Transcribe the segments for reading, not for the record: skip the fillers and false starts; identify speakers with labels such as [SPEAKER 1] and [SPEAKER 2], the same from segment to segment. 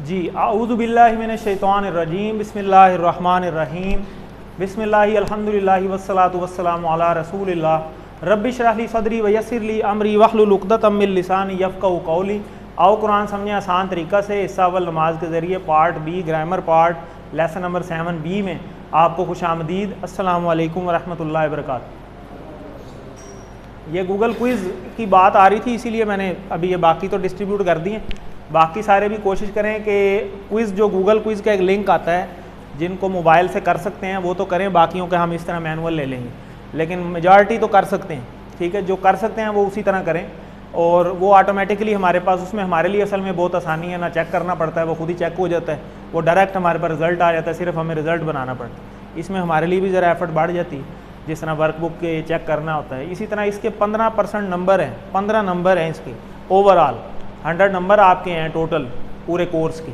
[SPEAKER 1] जी, आऊज़ु बिल्लाहि मिनश शैतानिर रजीम, बिस्मिल्लाहिर रहमानिर रहीम, बिस्मिल्लाहि अल्हम्दुलिल्लाहि वस्सलातु वस्सलामु अला रसूलिल्लाह, रब्बि इश्रह ली सदरी व यस्सिर ली अमरी वहलुल उक़दतम मिन लिसानी यफ़क़हू क़ौली। आओ कुरान समझें आसान तरीक़ा से। हिस्सा अव्वल नमाज के ज़रिए, part B grammar part, lesson number 7B में आपको खुशामदीद। अस्सलामु अलैकुम वरहमतुल्लाहि वबरकातुहू। ये गूगल क्विज़ की बात आ रही थी, इसीलिए मैंने अभी ये बाकी तो डिस्ट्रीब्यूट कर दिए। बाकी सारे भी कोशिश करें कि क्विज़ जो गूगल क्विज़ का एक लिंक आता है, जिनको मोबाइल से कर सकते हैं वो तो करें, बाकियों के हम इस तरह मैनुअल ले लेंगे, लेकिन मेजॉरिटी तो कर सकते हैं। ठीक है, जो कर सकते हैं वो उसी तरह करें, और वो ऑटोमेटिकली हमारे पास, उसमें हमारे लिए असल में बहुत आसानी है, ना चेक करना पड़ता है, वो खुद ही चेक हो जाता है, वो डायरेक्ट हमारे पास रिज़ल्ट आ जाता है, सिर्फ हमें रिज़ल्ट बनाना पड़ता है। इसमें हमारे लिए भी ज़रा एफर्ट बढ़ जाती है, जिस तरह वर्कबुक के चेक करना होता है। इसी तरह इसके 15% नंबर हैं, 15 नंबर हैं इसके ओवरऑल। 100 नंबर आपके हैं टोटल पूरे कोर्स के।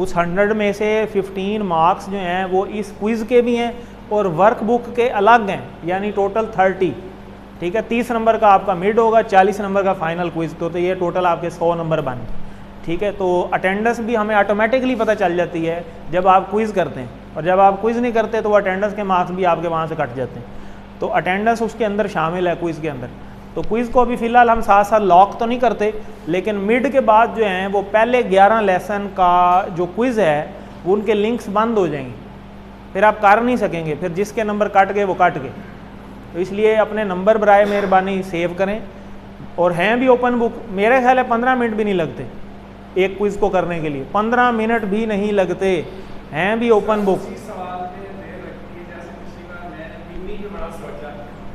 [SPEAKER 1] उस 100 में से 15 मार्क्स जो हैं वो इस क्विज़ के भी हैं और वर्कबुक के अलग हैं, यानी टोटल 30। ठीक है, 30 नंबर का आपका मिड होगा, 40 नंबर का फाइनल क्विज़, तो ये टोटल आपके 100 नंबर बन गए। ठीक है, तो अटेंडेंस भी हमें ऑटोमेटिकली पता चल जाती है जब आप क्विज़ करते हैं, और जब आप क्विज़ नहीं करते तो वो अटेंडेंस के मार्क्स भी आपके वहाँ से कट जाते हैं। तो अटेंडेंस उसके अंदर शामिल है क्विज़ के अंदर। तो क्विज़ को अभी फ़िलहाल हम साथ साथ लॉक तो नहीं करते, लेकिन मिड के बाद जो हैं वो पहले 11 लेसन का जो क्विज़ है वो उनके लिंक्स बंद हो जाएंगे, फिर आप कर नहीं सकेंगे, फिर जिसके नंबर कट गए वो कट गए। तो इसलिए अपने नंबर बराए मेहरबानी सेव करें, और हैं भी ओपन बुक। मेरे ख्याल है 15 मिनट भी नहीं लगते एक क्विज़ को करने के लिए, 15 मिनट भी नहीं लगते, हैं भी ओपन बुक।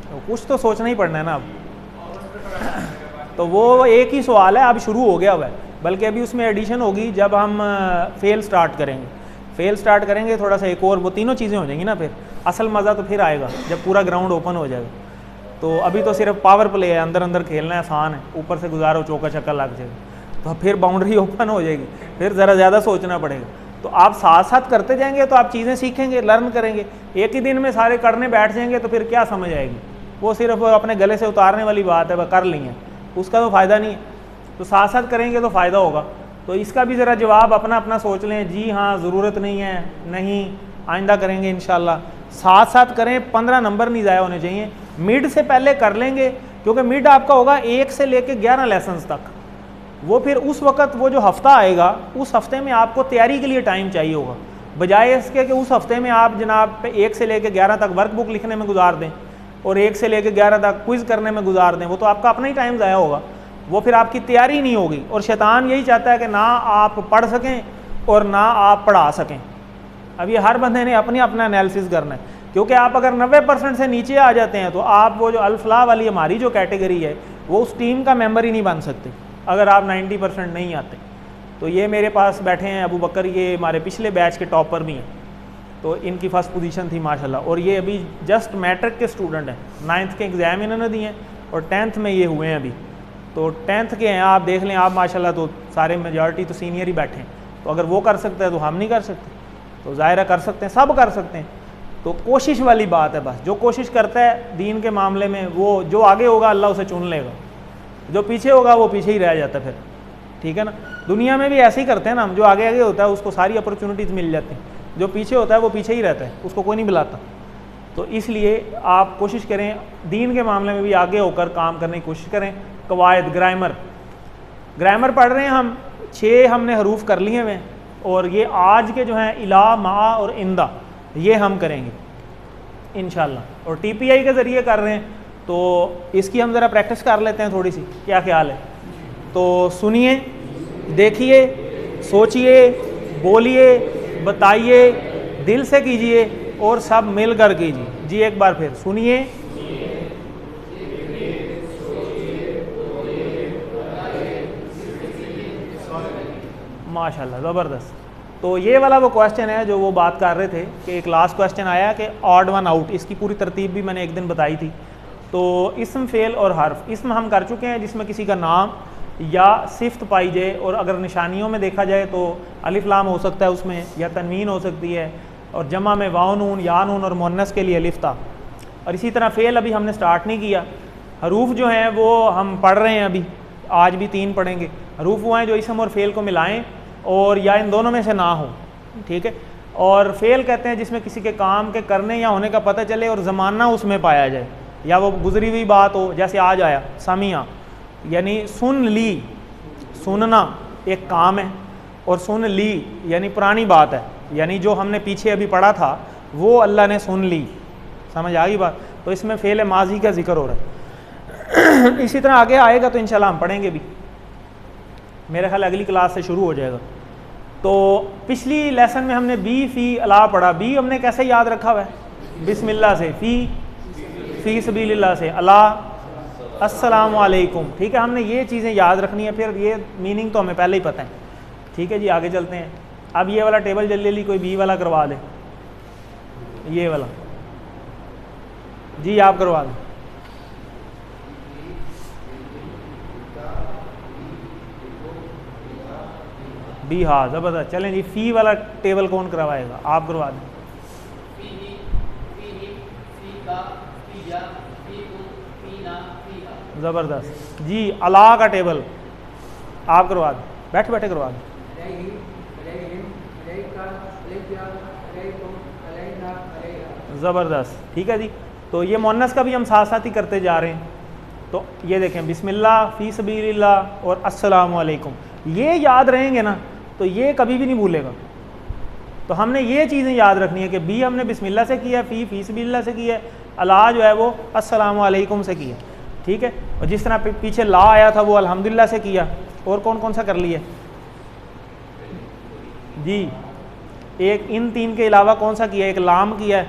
[SPEAKER 1] तो कुछ तो सोचना ही पड़ना है ना अब। तो वो एक ही सवाल है, अब शुरू हो गया हुआ है, बल्कि अभी उसमें एडिशन होगी जब हम फेल स्टार्ट करेंगे। फेल स्टार्ट करेंगे थोड़ा सा एक और, वो तीनों चीज़ें हो जाएंगी ना, फिर असल मज़ा तो फिर आएगा जब पूरा ग्राउंड ओपन हो जाएगा। तो अभी तो सिर्फ पावर प्ले है, अंदर अंदर खेलना है, आसान है, ऊपर से गुजारो चौका छक्का लग जाएगा, तो फिर बाउंड्री ओपन हो जाएगी, फिर ज़रा ज़्यादा सोचना पड़ेगा। तो आप साथ साथ करते जाएंगे तो आप चीज़ें सीखेंगे, लर्न करेंगे। एक ही दिन में सारे करने बैठ जाएंगे तो फिर क्या समझ आएगी? वो सिर्फ अपने गले से उतारने वाली बात है, वह कर ली है, उसका तो फ़ायदा नहीं है। तो साथ साथ करेंगे तो फ़ायदा होगा। तो इसका भी ज़रा जवाब अपना अपना सोच लें। जी हाँ, ज़रूरत नहीं है, नहीं, आइंदा करेंगे इंशाल्लाह। साथ साथ करें, 15 नंबर नहीं ज़ाया होने चाहिए। मिड से पहले कर लेंगे, क्योंकि मिड आपका होगा 1 से लेकर 11 लेसन्स तक। वो फिर उस वक़्त वो जो हफ़्ता आएगा, उस हफ़्ते में आपको तैयारी के लिए टाइम चाहिए होगा, बजाय इसके कि उस हफ़्ते में आप जनाब 1 से लेकर 11 तक वर्कबुक लिखने में गुजार दें और 1 से लेकर 11 तक क्विज़ करने में गुजार दें। वो तो आपका अपना ही टाइम ज़ाया होगा, वो फिर आपकी तैयारी नहीं होगी। और शैतान यही चाहता है कि ना आप पढ़ सकें और ना आप पढ़ा सकें। अब ये हर बंदे ने अपनी अपना एनालिसिस करना है, क्योंकि आप अगर 90% से नीचे आ जाते हैं तो आप वो जो अल-फलाह वाली हमारी जो कैटेगरी है वो उस टीम का मेंबर ही नहीं बन सकते अगर आप 90% नहीं आते। तो ये मेरे पास बैठे हैं अबू बकर, ये हमारे पिछले बैच के टॉपर भी हैं, तो इनकी फ़र्स्ट पोजीशन थी माशाल्लाह। और ये अभी जस्ट मैट्रिक के स्टूडेंट हैं, 9th के एग्ज़ाम इन्होंने दिए हैं और 10th में ये हुए हैं अभी। तो 10th के हैं, आप देख लें आप माशाल्लाह। तो सारे मेजॉरिटी तो सीनियर ही बैठे हैं, तो अगर वो कर सकते हैं तो हम नहीं कर सकते? तो ज़ाहिर कर सकते हैं, सब कर सकते हैं। तो कोशिश वाली बात है बस, जो कोशिश करता है दीन के मामले में, वो जो आगे होगा अल्लाह उसे चुन लेगा, जो पीछे होगा वो पीछे ही रह जाता है फिर। ठीक है ना, दुनिया में भी ऐसे ही करते हैं ना हम, जो आगे आगे होता है उसको सारी अपॉर्चुनिटीज़ मिल जाती हैं, जो पीछे होता है वो पीछे ही रहता है, उसको कोई नहीं बुलाता। तो इसलिए आप कोशिश करें दीन के मामले में भी आगे होकर काम करने की कोशिश करें। कवायद, ग्रामर पढ़ रहे हैं हम, 6 हमने हरूफ कर लिए हुए हैं, और ये आज के जो हैं इला, मा और इंदा, ये हम करेंगे इंशाल्लाह। और TPI के ज़रिए कर रहे हैं, तो इसकी हम ज़रा प्रैक्टिस कर लेते हैं थोड़ी सी, क्या ख्याल है? तो सुनिए, देखिए, सोचिए, बोलिए, बताइए, दिल से कीजिए और सब मिलकर कीजिए। जी एक बार फिर सुनिए, माशाल्लाह, ज़बरदस्त। तो ये वाला वो क्वेश्चन है जो वो बात कर रहे थे कि एक लास्ट क्वेश्चन आया कि ऑड वन आउट, इसकी पूरी तरतीब भी मैंने एक दिन बताई थी। तो इस्म, फ़ेल और हर्फ, इसम हम कर चुके हैं जिसमें किसी का नाम या सिफ्त पाई जाए, और अगर निशानियों में देखा जाए तो अलिफ लाम हो सकता है उसमें, या तनवीन हो सकती है, और जमा में वाव नून, या नून, और मुन्नस के लिए अलिफ था। और इसी तरह फ़ेल अभी हमने स्टार्ट नहीं किया। हरूफ जो हैं वो हम पढ़ रहे हैं, अभी आज भी 3 पढ़ेंगे। हरूफ वो हैं जो इसम और फ़ेल को मिलाएं और या इन दोनों में से ना हो, ठीक है। और फ़ेल कहते हैं जिसमें किसी के काम के करने या होने का पता चले और ज़माना उसमें पाया जाए, या वो गुजरी हुई बात हो, जैसे आज आया सामिया, यानी सुन ली, सुनना एक काम है, और सुन ली यानी पुरानी बात है, यानी जो हमने पीछे अभी पढ़ा था वो अल्लाह ने सुन ली। समझ आ गई बात? तो इसमें फ़ेल माजी का जिक्र हो रहा है। इसी तरह आगे आएगा तो इंशाल्लाह हम पढ़ेंगे भी, मेरे ख्याल अगली क्लास से शुरू हो जाएगा। तो पिछली लेसन में हमने बी फ़ी अला पढ़ा। बी हमने कैसे याद रखा हुआ है? बिस्मिल्लाह से, फ़ी सबीलिल्लाह से, अला अस्सलामु अलैकुम, ठीक है। हमने ये चीज़ें याद रखनी है, फिर ये मीनिंग तो हमें पहले ही पता है, ठीक है जी। आगे चलते हैं। अब ये वाला टेबल जल्दी कोई बी वाला करवा दे, ये वाला जी आप करवा दें। बी, हाँ ज़बरदस्त। चलें जी, फ़ी वाला टेबल कौन करवाएगा? आप करवा दें। ज़बरदस्त जी। अला का टेबल आप करवा दें, बैठे बैठे करवा दें। ज़बरदस्त, ठीक है जी। तो ये मुअन्नस का भी हम साथ साथ ही करते जा रहे हैं। तो ये देखें, बिस्मिल्लाह, फ़ी सबीलिल्लाह और अस्सलामु अलैकुम, ये याद रहेंगे ना तो ये कभी भी नहीं भूलेगा। तो हमने ये चीज़ें याद रखनी है कि बी हमने बिस्मिल्लाह से किया, फ़ी सबीलिल्लाह से किया, अला जो है वो अस्सलामु अलैकुम से किया, ठीक है। और जिस तरह पीछे ला आया था वो अल्हम्दुलिल्लाह से किया। और कौन कौन सा कर लिया जी? एक इन तीन के अलावा कौन सा किया? एक लाम किया है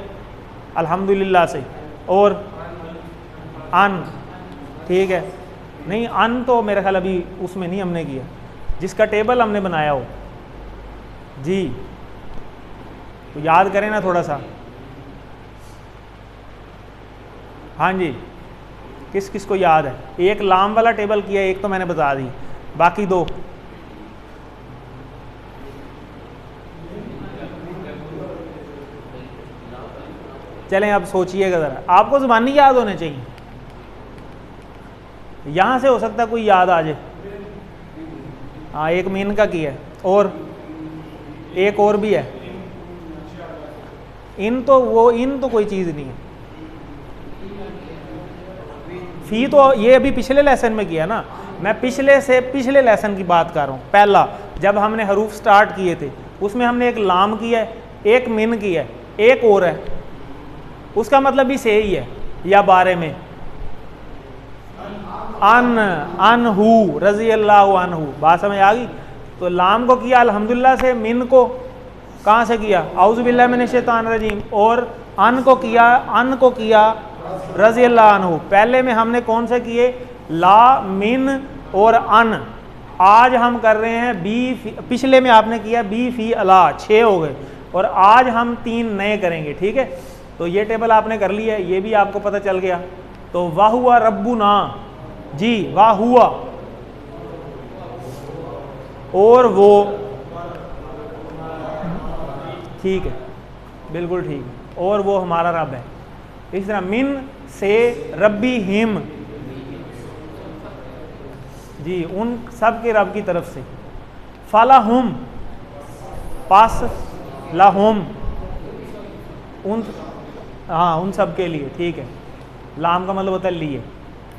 [SPEAKER 1] अल्हम्दुलिल्लाह से, और अन, ठीक है। नहीं, अन तो मेरे ख्याल अभी उसमें नहीं हमने किया, जिसका टेबल हमने बनाया हो जी। तो याद करें ना थोड़ा सा। हाँ जी, किस किस को याद है? एक लाम वाला टेबल किया, एक तो मैंने बता दी, बाकी दो चलें। अब सोचिएगा ज़रा, आपको ज़बानी याद होने चाहिए, यहाँ से हो सकता है कोई याद आ जाए। हाँ, एक मीन का किया है, और एक और भी है। इन तो कोई चीज़ नहीं है। फ़ी तो ये अभी पिछले लेसन में किया ना, मैं पिछले लेसन की बात कर रहा हूँ। पहला जब हमने हरूफ स्टार्ट किए थे उसमें हमने एक लाम किया है, एक मिन किया है, एक और है, उसका मतलब भी से ही है या बारे में। अनहु रज़ी अल्लाहु अनहु, बात समझ आ गई? तो लाम को किया अल्हम्दुलिल्लाह से, मिन को कहाँ से किया? औज़ु बिल्लाहि मिनश शैतानिर रजीम, और अन को किया रज़ी अल्लाहु अन्हु। पहले में हमने कौन से किए? ला, मिन और अन। आज हम कर रहे हैं बी, पिछले में आपने किया बी फ़ी अला, 6 हो गए, और आज हम 3 नए करेंगे, ठीक है। तो ये टेबल आपने कर लिया है, ये भी आपको पता चल गया। तो वाह हुआ रब्बुना जी, वाह हुआ, और वो, ठीक है, बिल्कुल ठीक है, और वो हमारा रब है। इस तरह मिन से रब्बी हिम जी, उन सब के रब की तरफ से। फलाहुम, पास लाहुम, उन, हाँ उन सब के लिए, ठीक है। लाम का मतलब होता है लिए।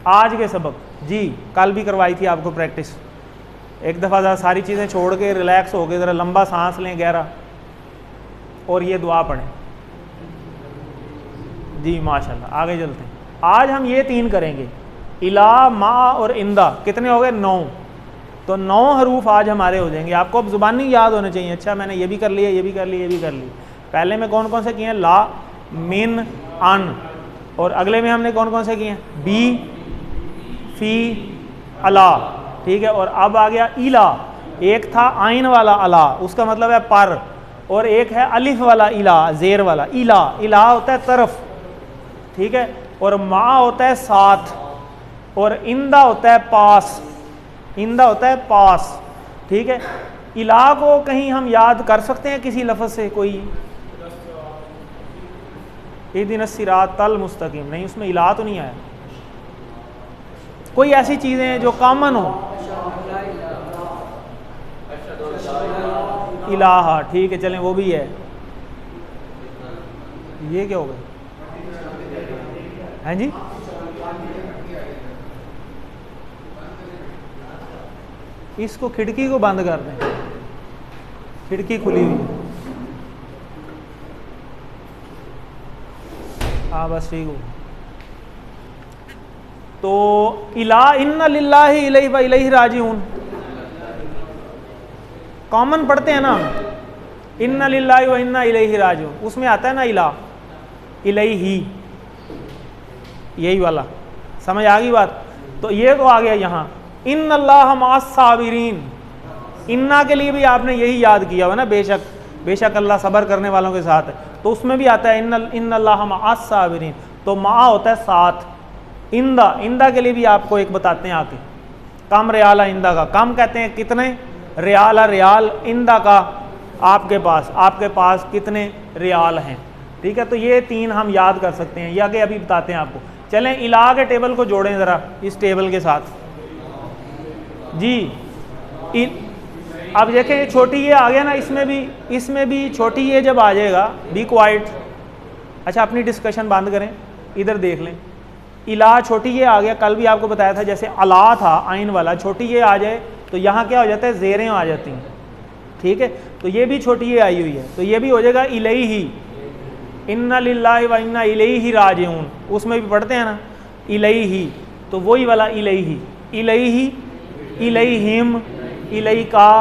[SPEAKER 1] आज के सबक जी, कल भी करवाई थी आपको प्रैक्टिस। एक दफ़ा ज़रा सारी चीज़ें छोड़ के रिलैक्स हो गए, ज़रा लंबा सांस लें गहरा, और ये दुआ पढ़ें जी। माशाल्लाह, आगे चलते हैं। आज हम ये 3 करेंगे, इला, मा और इंदा। कितने हो गए? 9। तो 9 हरूफ आज हमारे हो जाएंगे। आपको अब ज़ुबानी याद होने चाहिए। अच्छा, मैंने ये भी कर लिया, ये भी कर लिया, ये भी कर लिया। पहले में कौन कौन से किए हैं? ला, मिन, अन, और अगले में हमने कौन कौन से किए हैं? बी, फ़ी, अला, ठीक है। और अब आ गया इला। एक था आइन वाला अला, उसका मतलब है पर, और एक है अलिफ वाला इला, ज़ेर वाला इला। इला होता है तरफ, ठीक है, और मा होता है साथ, और इंदा होता है पास। इंदा होता है पास, ठीक है। इला को कहीं हम याद कर सकते हैं किसी लफ्ज़ से? कोई इहदिनस सिरातल मुस्तकीम, नहीं, उसमें इला तो नहीं आया। कोई ऐसी चीज़ें जो कॉमन हो, इलाहा, ठीक है चलें वो भी है। ये क्या हो गया? हैं जी, इसको खिड़की को बंद कर दें, खिड़की खुली हुई है। हाँ बस ठीक हो। तो इला इन्ना लिल्लाहि इलैहि व इलैहि राजिऊन कॉमन पढ़ते हैं ना हम, इन्ना लिल्लाहि व इन्ना इलैहि राजिऊन, उसमें आता है ना इला इलैहि, यही वाला, समझ आ गई बात। तो ये तो आ गया यहाँ इन्नल्लाह मअस साबिरीन, इन्ना के लिए भी आपने यही याद किया हुआ ना, बेशक बेशक अल्लाह सब्र करने वालों के साथ है, तो उसमें भी आता है इन्नल्लाह मअस साबिरीन, तो मा होता है साथ। इंदा, इंदा के लिए भी आपको एक बताते हैं आके, कम रियाला इंदा का, कम कहते हैं कितने, रियाला रियाल, इंदा का आपके पास कितने रियाल हैं, ठीक है। तो ये तीन हम याद कर सकते हैं, ये आगे अभी बताते हैं आपको। चलें इला के टेबल को जोड़ें ज़रा इस टेबल के साथ जी। अब देखें छोटी ये आ गया ना, इसमें भी छोटी ये जब आ जाएगा, बी क्वाइट, अच्छा अपनी डिस्कशन बंद करें, इधर देख लें। इला छोटी ये आ गया, कल भी आपको बताया था, जैसे अला था आइन वाला, छोटी ये आ जाए तो यहाँ क्या हो जाता है, ज़ेरें आ जाती हैं, ठीक है। तो ये भी छोटी ये आई हुई है, तो ये भी हो जाएगा इलैहि, इन्ना लिल्लाहि व इन्ना इलैहि राजिऊन, उसमें भी पढ़ते हैं ना इलैहि, तो वही वाला इलैहि, इलैहि, इलैहिम, इलैका,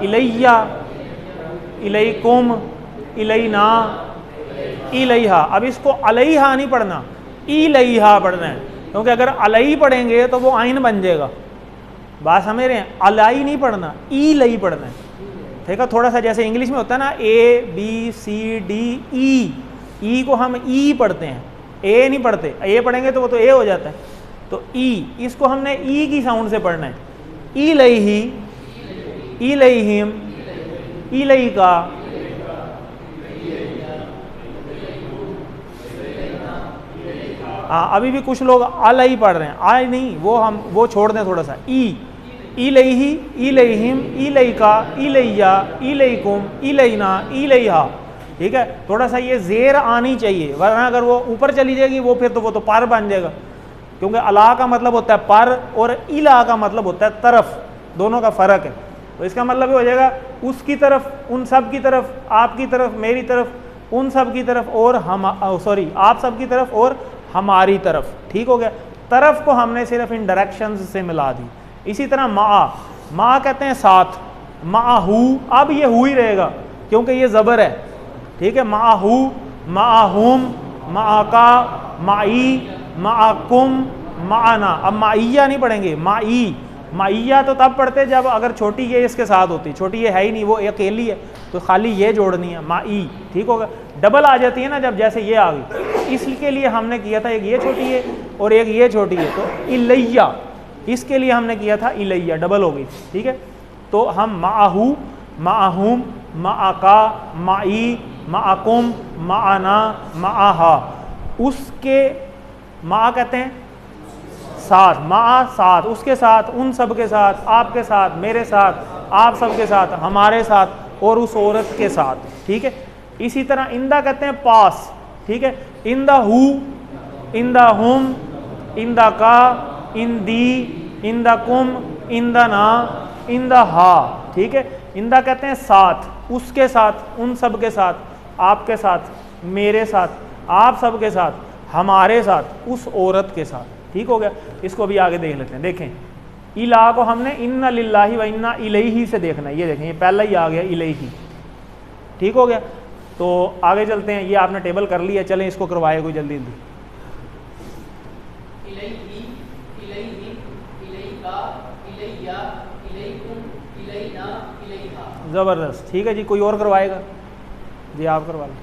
[SPEAKER 1] इलैया, इलैकुम, इलैना, इलैहा। अब इसको अलैहा नहीं पढ़ना, इलैहा पढ़ना है, क्योंकि अगर अलई पढ़ेंगे तो वो आइन बन जाएगा, बात समझ रहे हैं। अलाई नहीं पढ़ना, इलई पढ़ना है, ठीक है। थोड़ा सा जैसे इंग्लिश में होता है ना A B C D E को हम ई पढ़ते हैं, ए नहीं पढ़ते, ए पढ़ेंगे तो वो तो ए हो जाता है, तो ई, इसको हमने ई की साउंड से पढ़ना है, इलैहि, इलैहिम, इलैका, अभी भी कुछ लोग अलई पढ़ रहे हैं, आय नहीं, वो छोड़ दें थोड़ा सा, ई, इलैहि, इलैहिम, इलैका, इलैया, इलैकुम, इलैना, इलैहा, ठीक है। थोड़ा सा ये ज़ेर आनी चाहिए, वरना अगर वो ऊपर चली जाएगी वो फिर तो वो तो पर बन जाएगा, क्योंकि अला का मतलब होता है पर और इला का मतलब होता है तरफ, दोनों का फ़र्क है। तो इसका मतलब ये हो जाएगा उसकी तरफ, उन सब की तरफ, आपकी तरफ, मेरी तरफ, उन सब की तरफ और आप सब की तरफ और हमारी तरफ, ठीक हो गया। तरफ को हमने सिर्फ इन डायरेक्शंस से मिला दी। इसी तरह मा कहते हैं साथ, माहू, अब ये हु ही रहेगा क्योंकि ये ज़बर है, ठीक है। माहू, माहुम, माका, माई, माकुम, माना। अब माइया नहीं पढ़ेंगे, माइया तो तब पढ़ते जब अगर छोटी ये इसके साथ होती, छोटी ये है ही नहीं, वो अकेली है, तो खाली ये जोड़नी है, माई, ठीक होगा। डबल आ जाती है ना जब, जैसे ये आ गई, इसके लिए हमने किया था एक ये छोटी है और एक ये छोटी है, तो इलैया, इसके लिए हमने किया था इलैया, डबल हो गई, ठीक है। तो हम माहू, माहुम, माका, माई, माकुम, माना, माहा, उसके मा कहते हैं साथ, मा साथ, उसके साथ, उन सब के साथ, आपके साथ, मेरे साथ, आप सब के साथ, हमारे साथ और उस औरत के साथ, ठीक है। इसी तरह इंदा कहते हैं पास, ठीक है। इंदा हु, इंदा हुम, इंदा का, इंदी, इंदा कुम, इंदा ना, इंदा हा, ठीक है। इंदा कहते हैं साथ, उसके साथ, उन सब के साथ, आपके साथ, मेरे साथ, आप सब के साथ, हमारे साथ, उस औरत के साथ, ठीक हो गया। इसको भी आगे देख लेते हैं। देखें इला को हमने इन्ना लिल्लाहि व इन्ना इलैहि से देखना है, ये देखें ये पहला ही आ गया इलैहि, ठीक हो गया। तो आगे चलते हैं, ये आपने टेबल कर लिया, चलें इसको करवाए कोई जल्दी जल्दी। ज़बरदस्त, ठीक है जी। कोई और करवाएगा जी? आप करवा लें।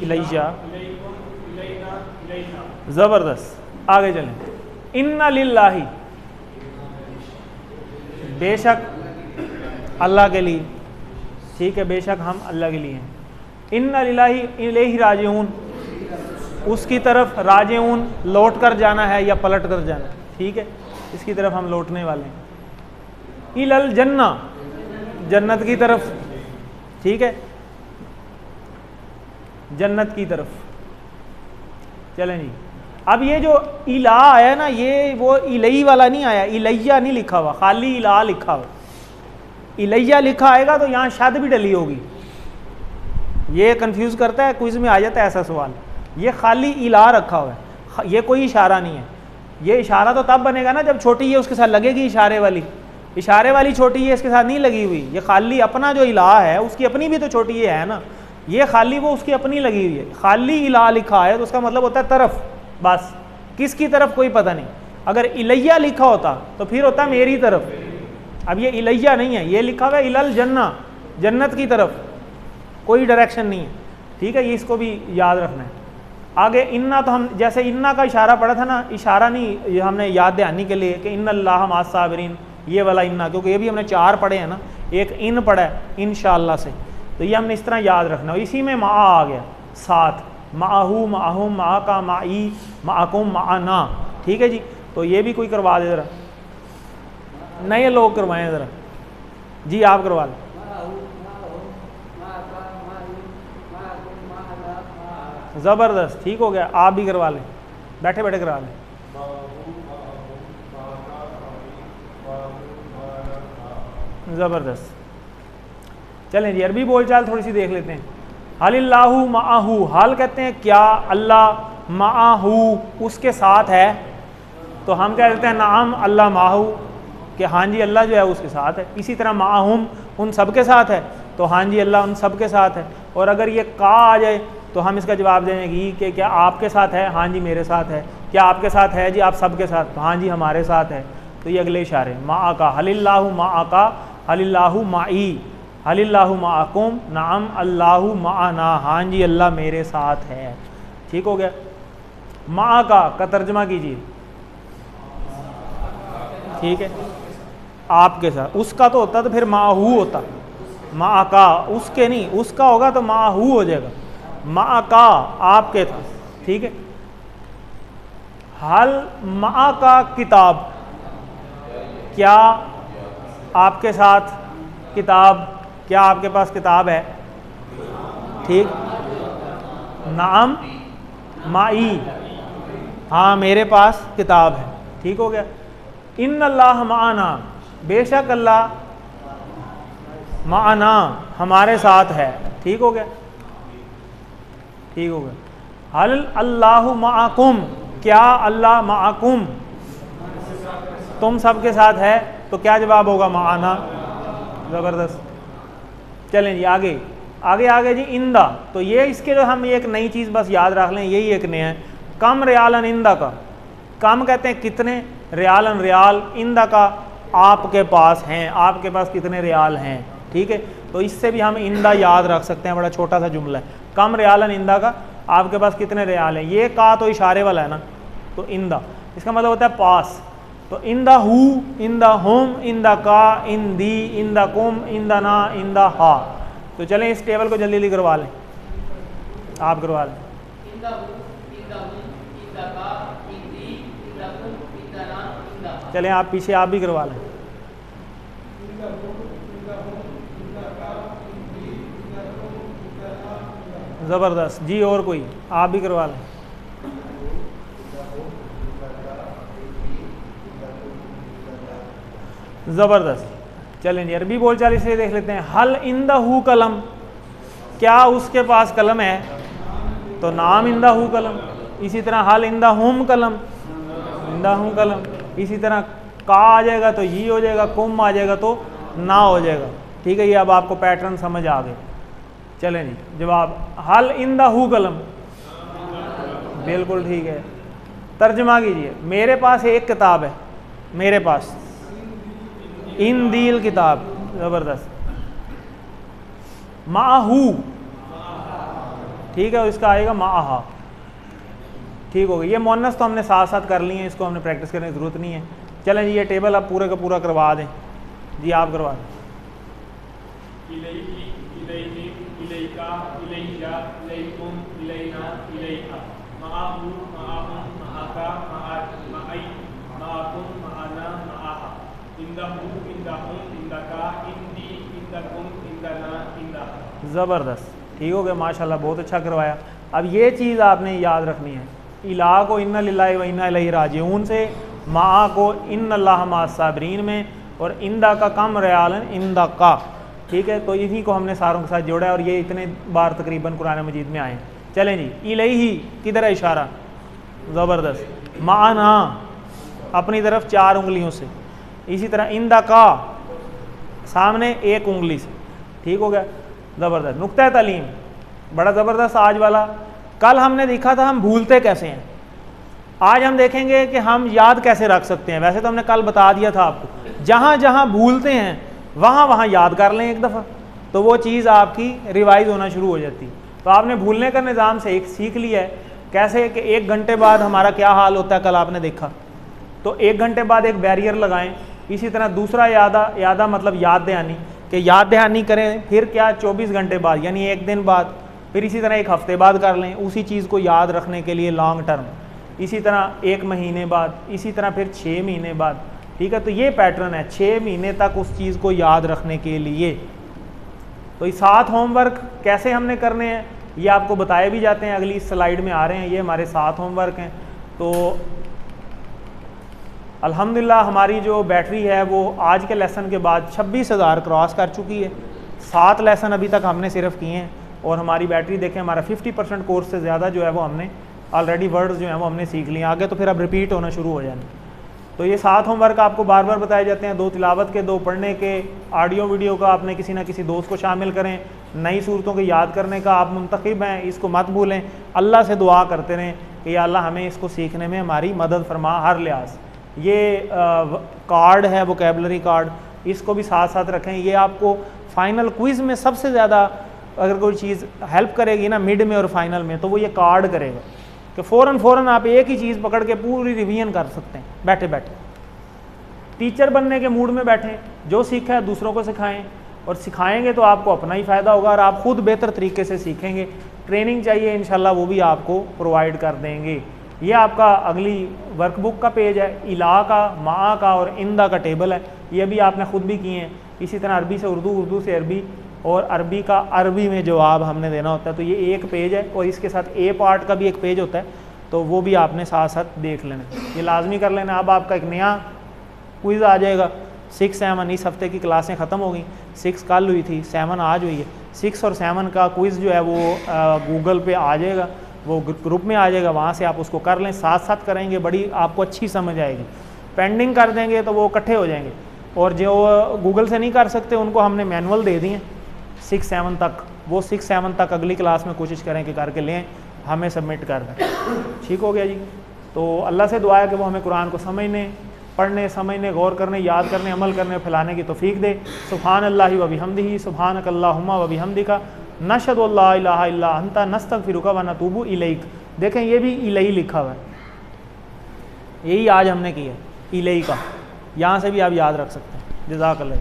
[SPEAKER 1] इलैया, ज़बरदस्त। आगे चलें। इन्ना लिल्लाहि, बेशक अल्लाह के लिए, ठीक है, बेशक हम अल्लाह के लिए हैं। इन्ना लिल्लाहि इलैहि राजिऊन, उसकी तरफ राजिऊन लौट कर जाना है या पलट कर जाना है, ठीक है, इसकी तरफ हम लौटने वाले हैं। इलल जन्ना, जन्नत की तरफ, ठीक है, जन्नत की तरफ। चलें जी, अब ये जो इला आया ना, ये वो इलई वाला नहीं आया, इलैया नहीं लिखा हुआ, खाली इला लिखा हुआ। इलैया लिखा आएगा तो यहाँ शद भी डली होगी, ये कंफ्यूज करता है, क्विज में आ जाता है ऐसा सवाल। ये खाली इला रखा हुआ है, ये कोई इशारा नहीं है। ये इशारा तो तब बनेगा ना जब छोटी ये उसके साथ लगेगी, इशारे वाली छोटी ये इसके साथ नहीं लगी हुई। ये खाली अपना जो इला है उसकी अपनी भी तो छोटी ये है ना, ये खाली वो उसकी अपनी लगी हुई है। खाली इला लिखा है तो उसका मतलब होता है तरफ, बस किसकी तरफ कोई पता नहीं। अगर इलैया लिखा होता तो फिर होता मेरी तरफ। अब ये इलैया नहीं है, ये लिखा हुआ है इलल जन्ना, जन्नत की तरफ, कोई डायरेक्शन नहीं है, ठीक है। ये इसको भी याद रखना है। आगे इन्ना, तो हम जैसे इन्ना का इशारा पढ़ा था ना, इशारा नहीं, ये हमने याद दहानी के लिए कि इन्नल्लाह माअस साबिरीन, ये वाला इन्ना, क्योंकि ये भी हमने 4 पढ़े हैं ना, एक इन पढ़ा है इंशाअल्लाह से, तो ये हमने इस तरह याद रखना। इसी में मा आ गया साथ, माहू माहुम मा का माई माकुम माना, ठीक है जी। तो ये भी कोई करवा दे ज़रा, नए लोग करवाएं ज़रा जी, आप करवा लें। ज़बरदस्त, ठीक हो गया, आप भी करवा लें, बैठे बैठे करवा लें। ज़बरदस्त। चलें जी, अरबी बोलचाल थोड़ी सी देख लेते हैं। हलिल्लाहु माहू, हाल कहते हैं क्या अल्लाह, माहू उसके साथ है, तो हम क्या कहते हैं नाम अल्लाह माहू, कि हाँ जी अल्लाह जो है उसके साथ है। इसी तरह माहुम उन सब के साथ है, तो हाँ जी अल्लाह उन सब के साथ है। और अगर ये का आ जाए तो हम इसका जवाब देंगे कि क्या आपके साथ है, हाँ जी मेरे साथ है। क्या आपके साथ है जी, आप सब के साथ, तो हाँ जी हमारे साथ है। तो ये अगले इशारे, मा का हलिल्लाहु मा का, हलिल्लाहु माई, हलिल्लाहु माकुम, नाम अल्लाहु माना, हाँ जी अल्लाह मेरे साथ है, ठीक हो गया। मा का तर्जमा कीजिए, ठीक है, आपके साथ। उसका तो होता तो फिर माहू होता, मा का, उसके नहीं, उसका होगा तो माहू हो जाएगा, मा का आपके था, ठीक है। हल मा का किताब, क्या आपके साथ किताब, क्या आपके पास किताब है, ठीक। नाम माई, हाँ मेरे पास किताब है, ठीक हो गया। इन्नल्लाह माना, बेशक अल्लाह माना हमारे साथ है, ठीक हो गया, ठीक हो गया। हल अल्लाहु माकुम, क्या अल्लाह माकुम तुम सबके साथ है, तो क्या जवाब होगा, माना। ज़बरदस्त। चलें जी आगे, आगे आगे जी इंदा, तो ये इसके जो हम एक नई चीज़ बस याद रख लें, यही एक नया है। कम रियालन इंदा का, कम कहते हैं कितने, रियालन रियाल, इंदा का आपके पास हैं, आपके पास कितने रियाल हैं, ठीक है। तो इससे भी हम इंदा याद रख सकते हैं, बड़ा छोटा सा जुमला है। कम रियालन इंदा का, आपके पास कितने रियाल हैं। ये का तो इशारे वाला है ना, तो इंदा इसका मतलब होता है पास। तो इंदा हु, इंदा हुम, इंदा का, इंदी, इंदा कुम, इंदा ना, इंदा हा। तो चलें इस टेबल को जल्दी जल्दी करवा लें, आप करवा लें। चलें आप पीछे आप भी करवा लें। ज़बरदस्त जी, और कोई आप भी करवा लें। ज़बरदस्त। चलें जी अरबी बोलचाल इसे देख लेते हैं। हल इंदहू कलम, क्या उसके पास कलम है, तो नाम इंदहू कलम। इसी तरह हल इंदहुम कलम, इंदहुम कलम। इसी तरह का आ जाएगा तो ये हो जाएगा, कुम आ जाएगा तो ना हो जाएगा, ठीक है। ये अब आपको पैटर्न समझ आ गए। चलें जी जवाब, हल इंदहू कलम, बिल्कुल ठीक है। तर्जमा कीजिए, मेरे पास एक किताब है, मेरे पास इन दील किताब। ज़बरदस्त। माहू, ठीक है, इसका आएगा माहा, ठीक हो गया। ये मोनस तो हमने साथ साथ कर लिए हैं, इसको हमने प्रैक्टिस करने की ज़रूरत नहीं है। चलें जी ये टेबल आप पूरे का पूरा करवा दें जी, आप करवा दें। ज़बरदस्त, ठीक हो गया माशाल्लाह, बहुत अच्छा करवाया। अब ये चीज़ आपने याद रखनी है, इला को इन्ना लिल्लाहि व इन्ना इलैहि राजिऊन से, मा को इन्नल्लाह मअस साबिरीन में, और इंदा का कम रयालन इंदा का, ठीक है। तो इन्हीं को हमने सारों के साथ जोड़ा है और ये इतने बार तकरीबन कुरान मजीद में आए। चलें जी, इलैहि किधर है इशारा, ज़बरदस्त। माना अपनी तरफ 4 उंगलियों से, इसी तरह इंदा का सामने 1 उंगली से, ठीक हो गया, ज़बरदस्त। नुक्ता तालीम बड़ा ज़बरदस्त आज वाला। कल हमने देखा था हम भूलते कैसे हैं, आज हम देखेंगे कि हम याद कैसे रख सकते हैं। वैसे तो हमने कल बता दिया था आपको, जहाँ जहाँ भूलते हैं वहाँ वहाँ याद कर लें एक दफ़ा, तो वो चीज़ आपकी रिवाइज होना शुरू हो जाती। तो आपने भूलने का निज़ाम से एक सीख लिया है कैसे कि 1 घंटे बाद हमारा क्या हाल होता है, कल आपने देखा। तो 1 घंटे बाद एक बैरियर लगाएं। इसी तरह दूसरा यादा मतलब याद दहानी, कि याद दहानी करें, फिर क्या 24 घंटे बाद यानी 1 दिन बाद, फिर इसी तरह 1 हफ्ते बाद कर लें उसी चीज़ को याद रखने के लिए लॉन्ग टर्म, इसी तरह 1 महीने बाद, इसी तरह फिर 6 महीने बाद, ठीक है। तो ये पैटर्न है 6 महीने तक उस चीज़ को याद रखने के लिए। तो ये 7 होमवर्क कैसे हमने करने हैं ये आपको बताए भी जाते हैं, अगली स्लाइड में आ रहे हैं। ये हमारे 7 होमवर्क हैं। तो अल्हम्दुलिल्लाह हमारी जो बैटरी है वो आज के लेसन के बाद 26,000 क्रॉस कर चुकी है। 7 लेसन अभी तक हमने सिर्फ किए हैं और हमारी बैटरी देखें, हमारा 50% कोर्स से ज़्यादा जो है वो हमने ऑलरेडी वर्ड्स जो हैं वो हमने सीख लिए। आगे तो फिर अब रिपीट होना शुरू हो जाने। तो ये 7 होमवर्क आपको बार बार बताए जाते हैं, 2 तिलावत के, 2 पढ़ने के, ऑडियो वीडियो का आपने किसी ना किसी दोस्त को शामिल करें, नई सूरतों को याद करने का आप मुंतखब हैं, इसको मत भूलें। अल्लाह से दुआ करते रहें कि या अल्लाह हमें इसको सीखने में हमारी मदद फरमा हर लिहाज। ये कार्ड है वोकैबलरी कार्ड, इसको भी साथ साथ रखें। ये आपको फ़ाइनल क्विज़ में सबसे ज़्यादा अगर कोई चीज़ हेल्प करेगी ना मिड में और फाइनल में, तो वो ये कार्ड करेगा कि फ़ौरन आप एक ही चीज़ पकड़ के पूरी रिवीजन कर सकते हैं बैठे बैठे। टीचर बनने के मूड में बैठें, जो सीखा है दूसरों को सिखाएं, और सिखाएंगे तो आपको अपना ही फ़ायदा होगा और आप ख़ुद बेहतर तरीके से सीखेंगे। ट्रेनिंग चाहिए इंशाल्लाह वो भी आपको प्रोवाइड कर देंगे। ये आपका अगली वर्कबुक का पेज है, इला का, मा का और इंदा का टेबल है, ये भी आपने ख़ुद भी किए हैं। इसी तरह अरबी से उर्दू, उर्दू से अरबी, और अरबी का अरबी में जवाब हमने देना होता है। तो ये एक पेज है और इसके साथ ए पार्ट का भी एक पेज होता है, तो वो भी आपने साथ साथ देख लेना, ये लाजमी कर लेना। अब आपका एक नया क्विज़ आ जाएगा 6, 7, इस हफ्ते की क्लासें ख़त्म हो गई। 6 कल हुई थी, 7 आज हुई है। 6 और 7 का क्विज़ जो है वो गूगल पे आ जाएगा, वो ग्रुप में आ जाएगा, वहाँ से आप उसको कर लें। साथ साथ करेंगे, बड़ी आपको अच्छी समझ आएगी। पेंडिंग कर देंगे तो वो इकट्ठे हो जाएंगे, और जो गूगल से नहीं कर सकते उनको हमने मैनुअल दे दिए 6, 7 तक। वो 6, 7 तक अगली क्लास में कोशिश करें कि करके लें, हमें सबमिट कर दें। ठीक हो गया जी। तो अल्लाह से दुआ है कि वो हमें कुरान को समझने, पढ़ने, समझने, गौर करने, याद करने, अमल करने, फैलाने की तौफीक दे। सुब्हान अल्लाहि व बिहम्दिही, सुब्हानक अल्लाहुम्मा व बिहम्दिका, नशहदु अल्ला इलाहा इल्ला अंता, नस्तगफिरुका व नतूबु इलैक। देखें ये भी इलही लिखा हुआ है, यही आज हमने किया इलही का, यहाँ से भी आप याद रख सकते हैं। जज़ाकल्लाह।